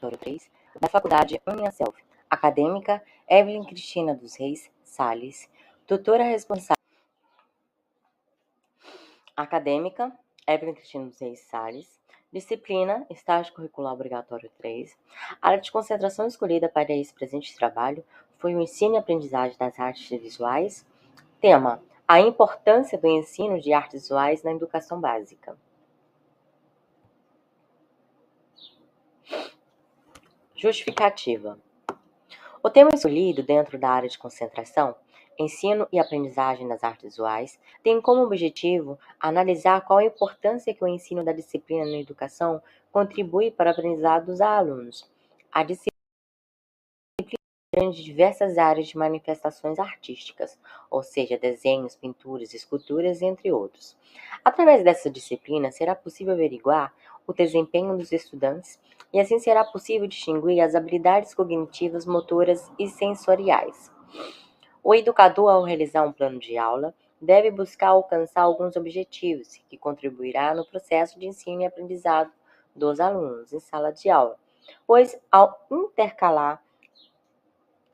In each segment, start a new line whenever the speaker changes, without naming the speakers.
3, da Faculdade Uniaselv. Acadêmica Evelyn Cristina dos Reis Salles, tutora responsável. Acadêmica Evelyn Cristina dos Reis Salles. Disciplina Estágio Curricular Obrigatório 3. A área de concentração escolhida para esse presente trabalho foi o ensino e aprendizagem das artes visuais. Tema: a importância do ensino de artes visuais na educação básica. Justificativa. O tema escolhido dentro da área de concentração, ensino e aprendizagem das artes visuais, tem como objetivo analisar qual a importância que o ensino da disciplina na educação contribui para o aprendizado dos alunos. A disciplina abrange diversas áreas de manifestações artísticas, ou seja, desenhos, pinturas, esculturas, entre outros. Através dessa disciplina, será possível averiguar o desempenho dos estudantes e assim será possível distinguir as habilidades cognitivas, motoras e sensoriais. O educador, ao realizar um plano de aula, deve buscar alcançar alguns objetivos que contribuirá no processo de ensino e aprendizado dos alunos em sala de aula, pois, ao intercalar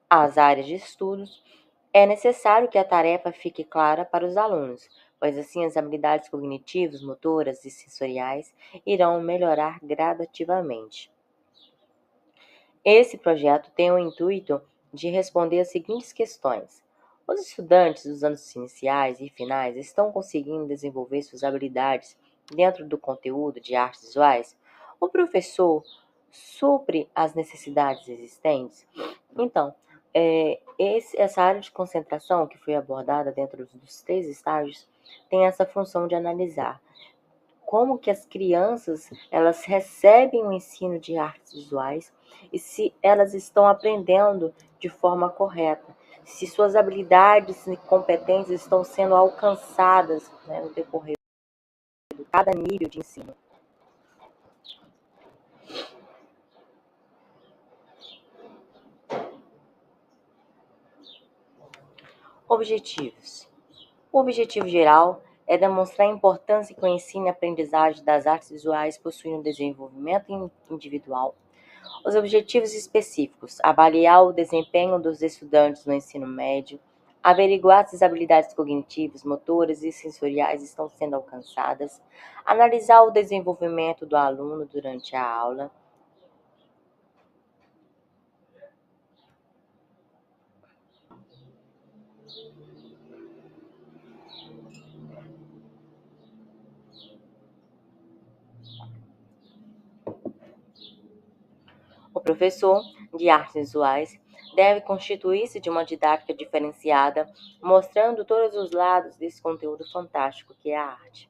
as áreas de estudos, é necessário que a tarefa fique clara para os alunos, pois assim as habilidades cognitivas, motoras e sensoriais irão melhorar gradativamente. Esse projeto tem o intuito de responder as seguintes questões: os estudantes dos anos iniciais e finais estão conseguindo desenvolver suas habilidades dentro do conteúdo de artes visuais? O professor supre as necessidades existentes? Então, essa área de concentração que foi abordada dentro dos 3 estágios tem essa função de analisar como que as crianças elas recebem o ensino de artes visuais e se elas estão aprendendo de forma correta, se suas habilidades e competências estão sendo alcançadas, né, no decorrer de cada nível de ensino. Objetivos. O objetivo geral é demonstrar a importância que o ensino e aprendizagem das artes visuais possuem no desenvolvimento individual. Os objetivos específicos: avaliar o desempenho dos estudantes no ensino médio, averiguar se as habilidades cognitivas, motoras e sensoriais estão sendo alcançadas, analisar o desenvolvimento do aluno durante a aula. O professor de artes visuais deve constituir-se de uma didática diferenciada, mostrando todos os lados desse conteúdo fantástico que é a arte.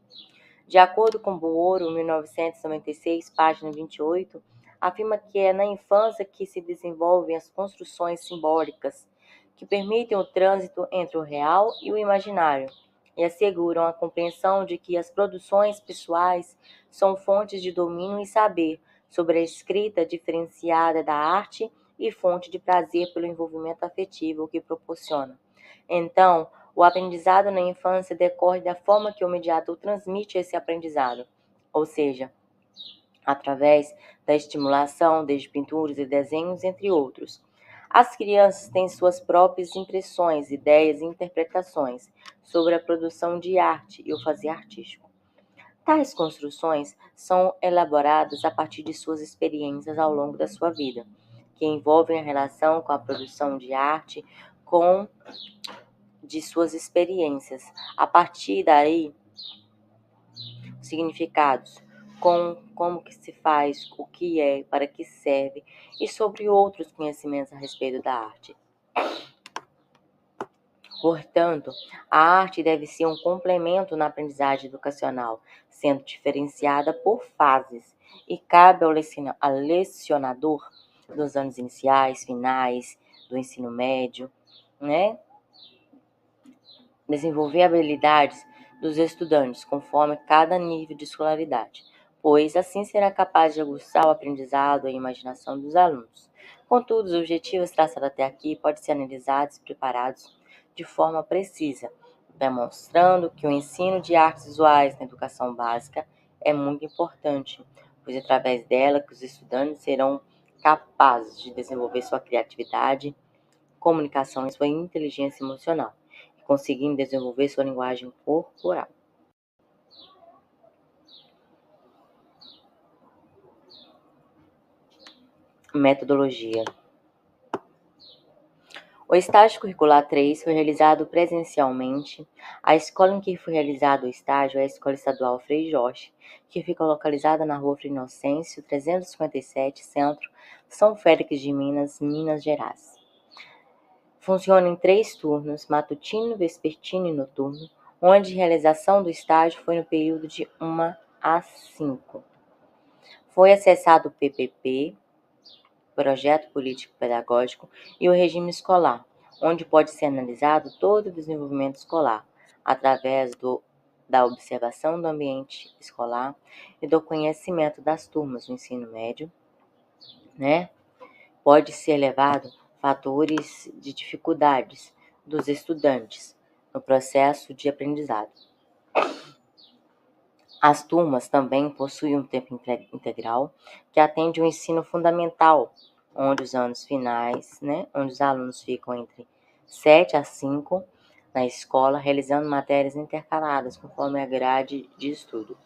De acordo com Buoro, 1996, página 28, afirma que é na infância que se desenvolvem as construções simbólicas, que permitem o trânsito entre o real e o imaginário, e asseguram a compreensão de que as produções pessoais são fontes de domínio e saber sobre a escrita diferenciada da arte e fonte de prazer pelo envolvimento afetivo que proporciona. Então, o aprendizado na infância decorre da forma que o mediador transmite esse aprendizado, ou seja, através da estimulação, desde pinturas e desenhos, entre outros. As crianças têm suas próprias impressões, ideias e interpretações sobre a produção de arte e o fazer artístico. Tais construções são elaboradas a partir de suas experiências ao longo da sua vida, que envolvem a relação com a produção de arte, de suas experiências. A partir daí, significados, como que se faz, o que é, para que serve, e sobre outros conhecimentos a respeito da arte. Portanto, a arte deve ser um complemento na aprendizagem educacional, sendo diferenciada por fases, e cabe ao lecionador dos anos iniciais, finais, do ensino médio, né, desenvolver habilidades dos estudantes conforme cada nível de escolaridade, pois assim será capaz de aguçar o aprendizado e a imaginação dos alunos. Contudo, os objetivos traçados até aqui podem ser analisados e preparados de forma precisa, demonstrando que o ensino de artes visuais na educação básica é muito importante, pois é através dela que os estudantes serão capazes de desenvolver sua criatividade, comunicação e sua inteligência emocional, conseguindo desenvolver sua linguagem corporal. Metodologia. O estágio curricular 3 foi realizado presencialmente. A escola em que foi realizado o estágio é a Escola Estadual Frei Jorge, que fica localizada na Rua Frei Inocêncio, 357, Centro, São Félix de Minas, Minas Gerais. Funciona em 3 turnos, matutino, vespertino e noturno, onde a realização do estágio foi no período de 1 a 5. Foi acessado o PPP, Projeto Político Pedagógico, e o regime escolar, onde pode ser analisado todo o desenvolvimento escolar, através da observação do ambiente escolar e do conhecimento das turmas do ensino médio, Pode ser levado fatores de dificuldades dos estudantes no processo de aprendizado. As turmas também possuem um tempo integral que atende o ensino fundamental, onde os anos finais, onde os alunos ficam entre 7 a 5 na escola, realizando matérias intercaladas conforme a grade de estudo.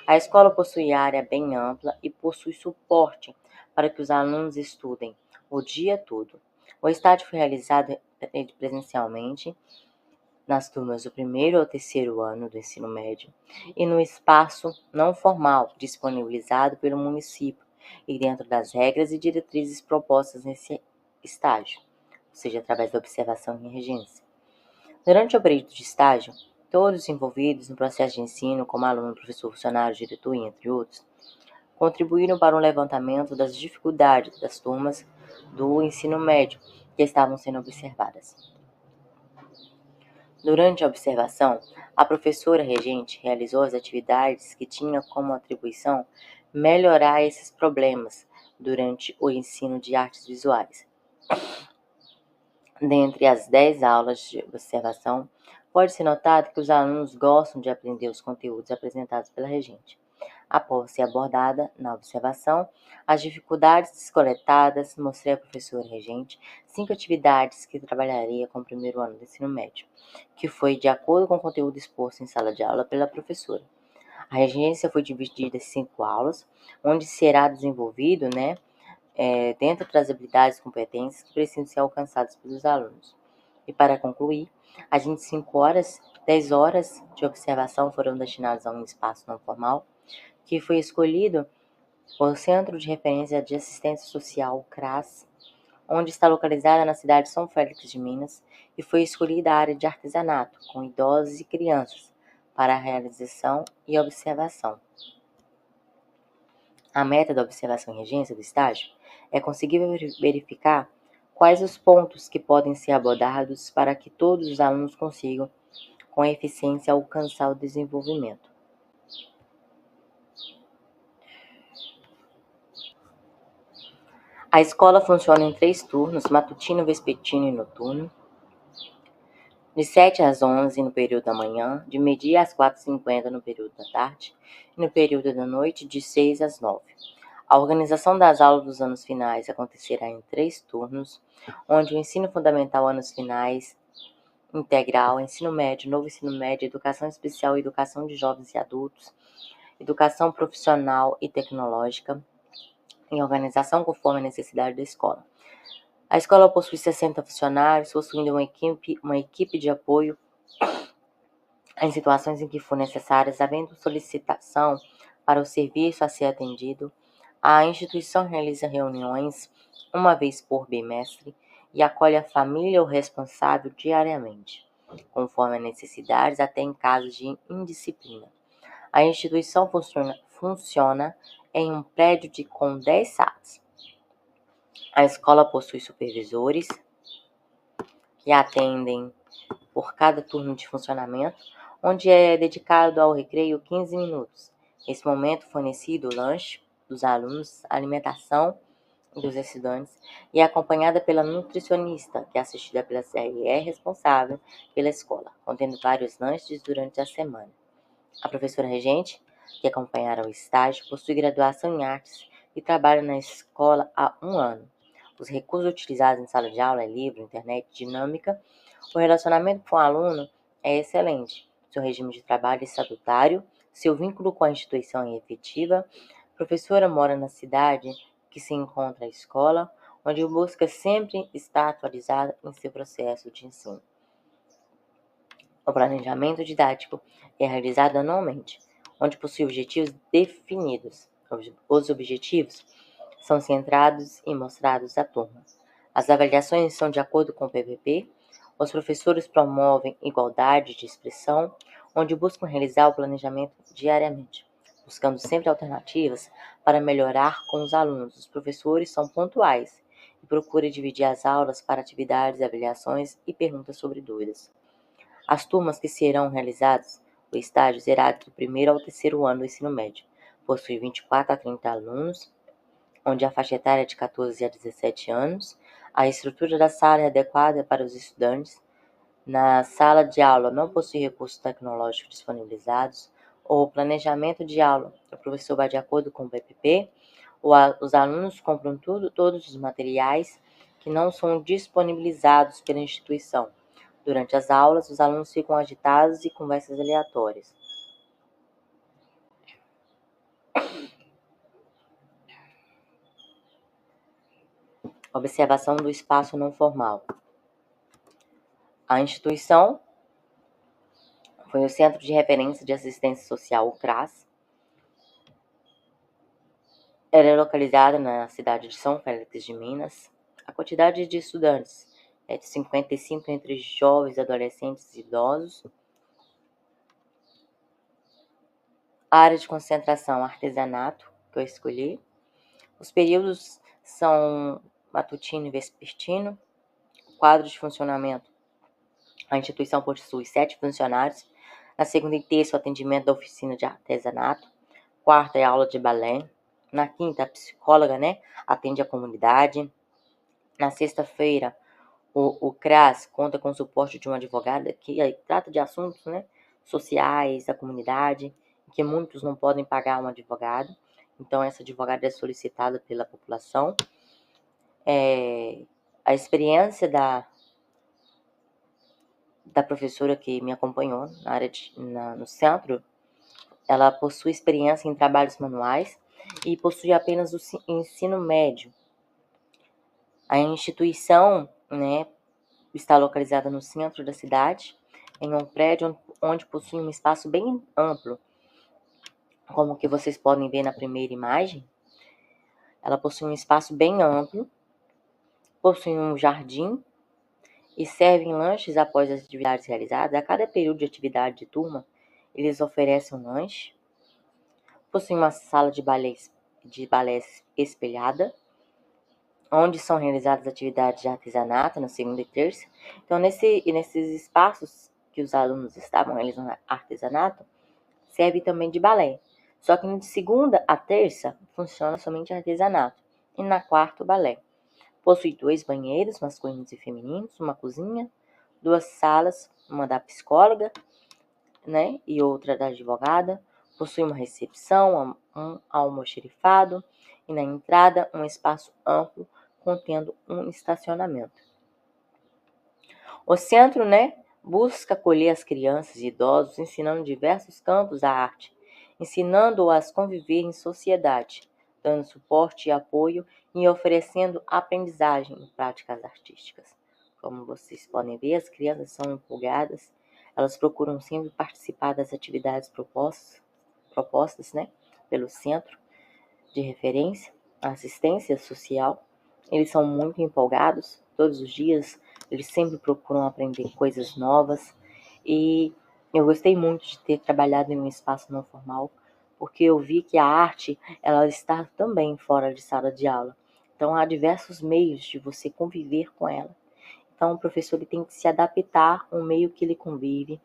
A escola possui área bem ampla e possui suporte para que os alunos estudem o dia todo. O estágio foi realizado presencialmente nas turmas do 1º ao 3º ano do ensino médio e no espaço não formal disponibilizado pelo município e dentro das regras e diretrizes propostas nesse estágio, ou seja, através da observação e regência. Durante o período de estágio, todos os envolvidos no processo de ensino, como aluno, professor, funcionário, diretor e entre outros, contribuíram para um levantamento das dificuldades das turmas do ensino médio que estavam sendo observadas. Durante a observação, a professora regente realizou as atividades que tinham como atribuição melhorar esses problemas durante o ensino de artes visuais. Dentre as 10 aulas de observação, pode-se notar que os alunos gostam de aprender os conteúdos apresentados pela regente. Após ser abordada na observação, as dificuldades descoletadas, mostrei à professora regente 5 atividades que trabalharia com o 1º ano do ensino médio, que foi de acordo com o conteúdo exposto em sala de aula pela professora. A regência foi dividida em 5 aulas, onde será desenvolvido, dentro das habilidades e competências que precisam ser alcançadas pelos alunos. E para concluir, as 25 horas, 10 horas de observação foram destinadas a um espaço não formal, que foi escolhido o Centro de Referência de Assistência Social, CRAS, onde está localizada na cidade de São Félix de Minas, e foi escolhida a área de artesanato, com idosos e crianças, para a realização e observação. A meta da observação e regência do estágio é conseguir verificar quais os pontos que podem ser abordados para que todos os alunos consigam, com eficiência, alcançar o desenvolvimento. A escola funciona em 3 turnos, matutino, vespertino e noturno, de 7 às 11 no período da manhã, de meio-dia às 4h50 no período da tarde, e no período da noite, de 6 às 9. A organização das aulas dos anos finais acontecerá em 3 turnos, onde o ensino fundamental, anos finais, integral, ensino médio, novo ensino médio, educação especial, educação de jovens e adultos, educação profissional e tecnológica, em organização conforme a necessidade da escola. A escola possui 60 funcionários, possuindo uma equipe de apoio em situações em que for necessárias, havendo solicitação para o serviço a ser atendido. A instituição realiza reuniões uma vez por bimestre e acolhe a família ou responsável diariamente, conforme as necessidades, até em casos de indisciplina. A instituição funciona em um prédio com 10 salas. A escola possui supervisores que atendem por cada turno de funcionamento, onde é dedicado ao recreio 15 minutos. Nesse momento, fornecido o lanche dos alunos, a alimentação dos estudantes e é acompanhada pela nutricionista, que é assistida pela CRE responsável pela escola, contendo vários lanches durante a semana. A professora regente, que acompanhará o estágio, possui graduação em artes e trabalha na escola há 1 ano. Os recursos utilizados em sala de aula é livro, internet, dinâmica. O relacionamento com o aluno é excelente. Seu regime de trabalho é estatutário, seu vínculo com a instituição é efetiva. A professora mora na cidade que se encontra a escola, onde busca sempre estar atualizada em seu processo de ensino. O planejamento didático é realizado anualmente, onde possui objetivos definidos. Os objetivos são centrados e mostrados à turma. As avaliações são de acordo com o PPP. Os professores promovem igualdade de expressão, onde buscam realizar o planejamento diariamente, buscando sempre alternativas para melhorar com os alunos. Os professores são pontuais e procuram dividir as aulas para atividades, avaliações e perguntas sobre dúvidas. As turmas que serão realizadas, o estágio será do 1º ao 3º ano do ensino médio. Possui 24 a 30 alunos, onde a faixa etária é de 14 a 17 anos. A estrutura da sala é adequada para os estudantes. Na sala de aula não possui recursos tecnológicos disponibilizados. O planejamento de aula, o professor vai de acordo com o PPP. Os alunos compram todos os materiais que não são disponibilizados pela instituição. Durante as aulas, os alunos ficam agitados e conversas aleatórias. Observação do espaço não formal. A instituição foi o Centro de Referência de Assistência Social, o CRAS. Ela é localizada na cidade de São Félix de Minas. A quantidade de estudantes é de 55 entre jovens, adolescentes e idosos. A área de concentração, artesanato, que eu escolhi. Os períodos são matutino e vespertino. Quadro de funcionamento. A instituição possui 7 funcionários. Na segunda e terça, o atendimento da oficina de artesanato. Quarta é a aula de balé. Na quinta, a psicóloga, atende a comunidade. Na sexta-feira, o CRAS conta com o suporte de uma advogada que trata de assuntos, sociais, da comunidade, que muitos não podem pagar um advogado. Então, essa advogada é solicitada pela população. A experiência da professora que me acompanhou no centro, ela possui experiência em trabalhos manuais e possui apenas o ensino médio. A instituição, está localizada no centro da cidade, em um prédio onde possui um espaço bem amplo. Como que vocês podem ver na primeira imagem, ela possui um espaço bem amplo, possui um jardim e servem lanches após as atividades realizadas. A cada período de atividade de turma, eles oferecem um lanche. Possui uma sala de balés espelhada, onde são realizadas atividades de artesanato na segunda e terça. Então, nesses espaços que os alunos estavam realizando artesanato, serve também de balé. Só que de segunda a terça funciona somente artesanato e na quarta o balé. Possui 2 banheiros, masculinos e femininos, uma cozinha, 2 salas, uma da psicóloga, e outra da advogada. Possui uma recepção, um almoxerifado e na entrada um espaço amplo contendo um estacionamento. O centro, busca acolher as crianças e idosos, ensinando diversos campos da arte, ensinando-as a conviver em sociedade, dando suporte e apoio e oferecendo aprendizagem em práticas artísticas. Como vocês podem ver, as crianças são empolgadas, elas procuram sempre participar das atividades propostas, pelo Centro de Referência, Assistência Social. Eles são muito empolgados, todos os dias, eles sempre procuram aprender coisas novas. E eu gostei muito de ter trabalhado em um espaço não formal, porque eu vi que a arte, ela está também fora de sala de aula. Então, há diversos meios de você conviver com ela. Então, o professor ele tem que se adaptar ao meio que ele convive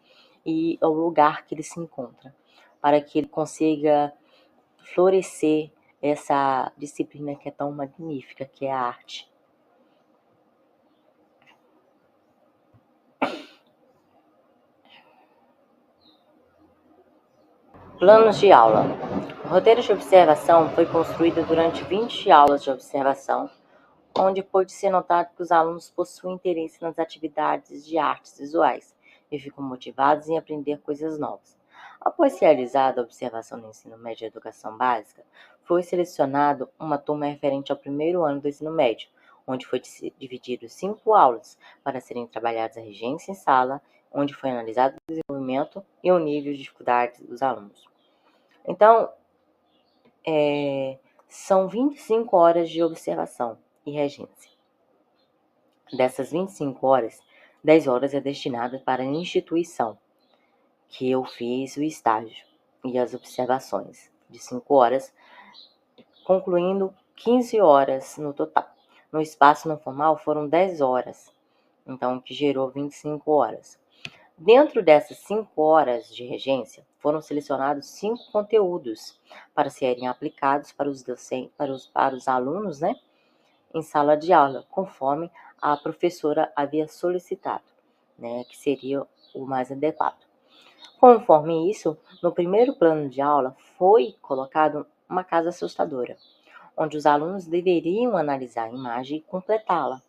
e ao lugar que ele se encontra, para que ele consiga florescer essa disciplina que é tão magnífica, que é a arte. Planos de aula. O roteiro de observação foi construído durante 20 aulas de observação, onde pôde ser notado que os alunos possuem interesse nas atividades de artes visuais e ficam motivados em aprender coisas novas. Após realizada a observação no ensino médio e educação básica, foi selecionado uma turma referente ao primeiro ano do ensino médio, onde foi dividido em 5 aulas para serem trabalhadas a regência em sala, onde foi analisado o desenvolvimento e o nível de dificuldade dos alunos. Então, são 25 horas de observação e regência. Dessas 25 horas, 10 horas é destinada para a instituição, que eu fiz o estágio e as observações de 5 horas, concluindo 15 horas no total. No espaço não formal foram 10 horas, então que gerou 25 horas. Dentro dessas 5 horas de regência, foram selecionados 5 conteúdos para serem aplicados para os docentes, para os alunos, né, em sala de aula, conforme a professora havia solicitado, né, que seria o mais adequado. Conforme isso, no primeiro plano de aula foi colocado uma casa assustadora, onde os alunos deveriam analisar a imagem e completá-la,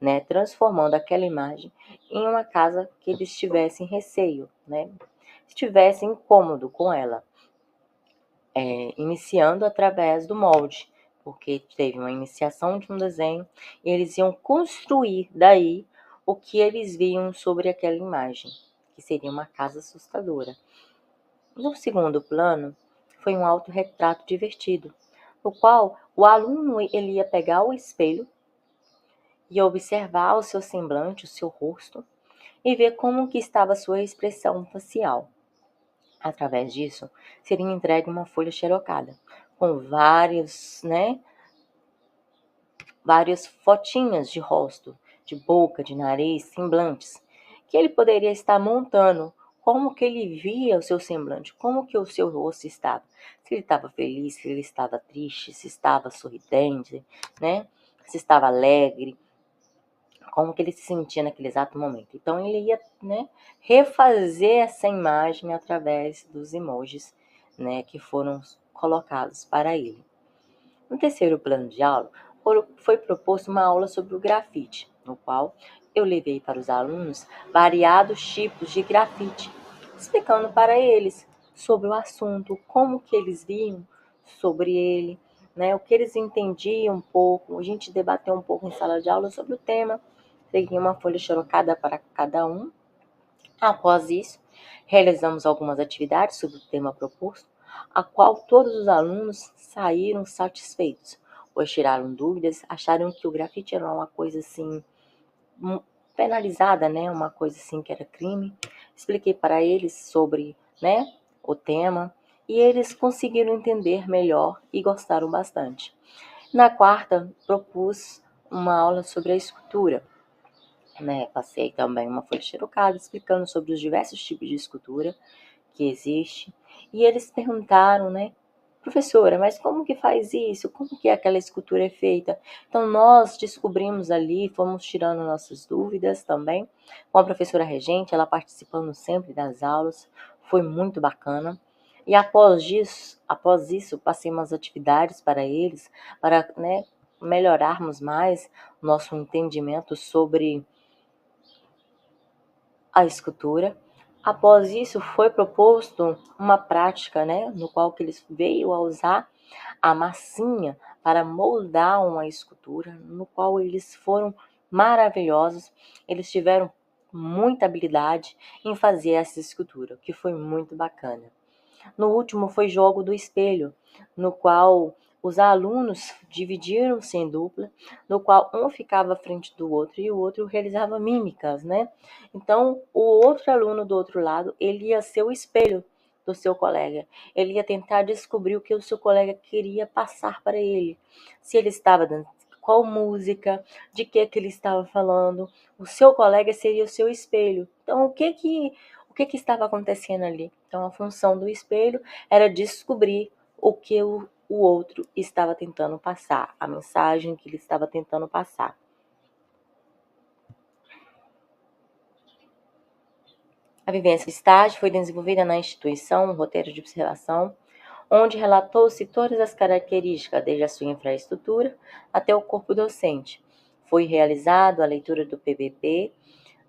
né, transformando aquela imagem em uma casa que eles tivessem receio, né, estivessem incômodo com ela, iniciando através do molde, porque teve uma iniciação de um desenho e eles iam construir daí o que eles viam sobre aquela imagem, que seria uma casa assustadora. No segundo plano, foi um autorretrato divertido, no qual o aluno ele ia pegar o espelho e observar o seu semblante, o seu rosto, e ver como que estava a sua expressão facial. Através disso, seria entregue uma folha xerocada, com várias fotinhas de rosto, de boca, de nariz, semblantes, que ele poderia estar montando como que ele via o seu semblante, como que o seu rosto estava. Se ele estava feliz, se ele estava triste, se estava sorridente, né? Se estava alegre, como que ele se sentia naquele exato momento. Então ele ia, né, refazer essa imagem através dos emojis, né, que foram colocados para ele. No terceiro plano de aula, foi proposto uma aula sobre o grafite, no qual eu levei para os alunos variados tipos de grafite, explicando para eles sobre o assunto, como que eles viam sobre ele, né, o que eles entendiam um pouco. A gente debateu um pouco em sala de aula sobre o tema, peguei uma folha xerocada para cada um. Após isso, realizamos algumas atividades sobre o tema proposto, a qual todos os alunos saíram satisfeitos, pois tiraram dúvidas, acharam que o grafite era uma coisa assim penalizada, né? Uma coisa assim que era crime. Expliquei para eles sobre, né, o tema e eles conseguiram entender melhor e gostaram bastante. Na quarta, propus uma aula sobre a escultura. Né, passei também uma folha xerocada explicando sobre os diversos tipos de escultura que existe. E eles perguntaram, né, professora, mas como que faz isso? Como que aquela escultura é feita? Então nós descobrimos ali, fomos tirando nossas dúvidas também com a professora regente, ela participando sempre das aulas, foi muito bacana. E após isso, passei umas atividades para eles, para, né, melhorarmos mais nosso entendimento sobre a escultura. Após isso, foi proposto uma prática, né, no qual que eles veio a usar a massinha para moldar uma escultura, no qual eles foram maravilhosos. Eles tiveram muita habilidade em fazer essa escultura, que foi muito bacana. No último foi jogo do espelho, no qual os alunos dividiram-se em dupla, no qual um ficava à frente do outro e o outro realizava mímicas, né? Então, o outro aluno do outro lado, ele ia ser o espelho do seu colega. Ele ia tentar descobrir o que o seu colega queria passar para ele. Se ele estava dando qual música, de que ele estava falando. O seu colega seria o seu espelho. Então, o que estava acontecendo ali? Então, a função do espelho era descobrir o que o outro estava tentando passar, a mensagem que ele estava tentando passar. A vivência do estágio foi desenvolvida na instituição, um roteiro de observação, onde relatou-se todas as características, desde a sua infraestrutura até o corpo docente. Foi realizada a leitura do PBP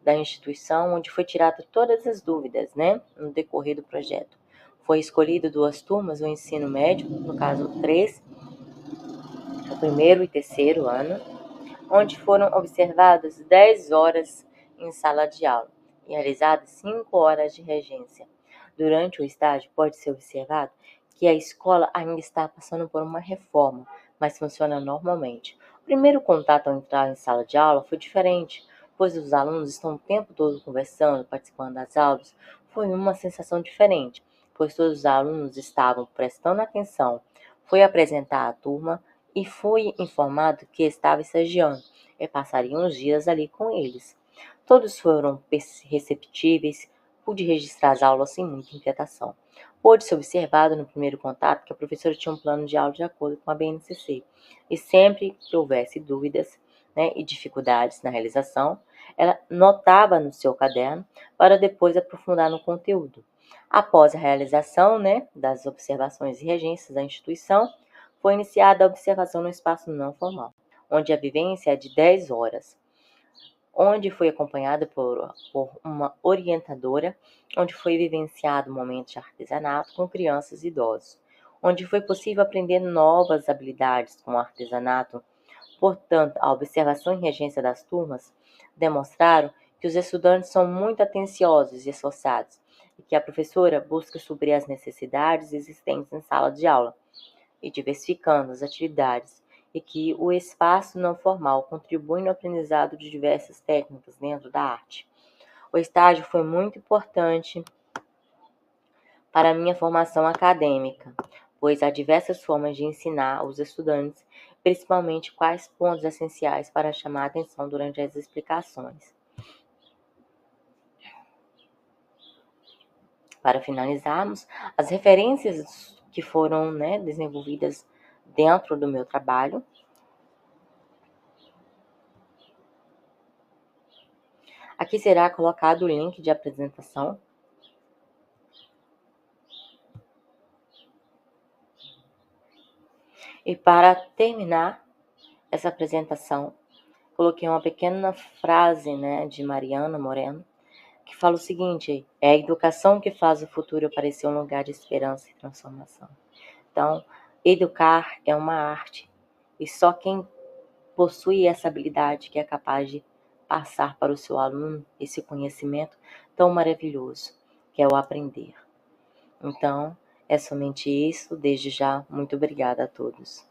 da instituição, onde foi tirada todas as dúvidas, no decorrer do projeto. Foi escolhido 2 turmas, o ensino médio, no caso 3, o primeiro e terceiro ano, onde foram observadas 10 horas em sala de aula e realizadas 5 horas de regência. Durante o estágio, pode ser observado que a escola ainda está passando por uma reforma, mas funciona normalmente. O primeiro contato ao entrar em sala de aula foi diferente, pois os alunos estão o tempo todo conversando, participando das aulas. Foi uma sensação diferente, pois todos os alunos estavam prestando atenção. Foi apresentar à turma e fui informado que estava estagiando e passaria uns dias ali com eles. Todos foram receptíveis, pude registrar as aulas sem muita inquietação. Pôde-se observado no primeiro contato que a professora tinha um plano de aula de acordo com a BNCC, e sempre que houvesse dúvidas, e dificuldades na realização, ela notava no seu caderno para depois aprofundar no conteúdo. Após a realização, das observações e regências da instituição, foi iniciada a observação no espaço não formal, onde a vivência é de 10 horas, onde foi acompanhada por uma orientadora, onde foi vivenciado momentos de artesanato com crianças e idosos, onde foi possível aprender novas habilidades com o artesanato. Portanto, a observação e regência das turmas demonstraram que os estudantes são muito atenciosos e esforçados, e que a professora busca suprir as necessidades existentes em sala de aula, e diversificando as atividades, e que o espaço não formal contribui no aprendizado de diversas técnicas dentro da arte. O estágio foi muito importante para a minha formação acadêmica, pois há diversas formas de ensinar aos estudantes, principalmente quais pontos essenciais para chamar a atenção durante as explicações. Para finalizarmos, as referências que foram desenvolvidas dentro do meu trabalho. Aqui será colocado o link de apresentação. E para terminar essa apresentação, coloquei uma pequena frase de Mariana Moreno, que fala o seguinte: é a educação que faz o futuro parecer um lugar de esperança e transformação. Então, educar é uma arte, e só quem possui essa habilidade que é capaz de passar para o seu aluno esse conhecimento tão maravilhoso, que é o aprender. Então, é somente isso. Desde já, muito obrigada a todos.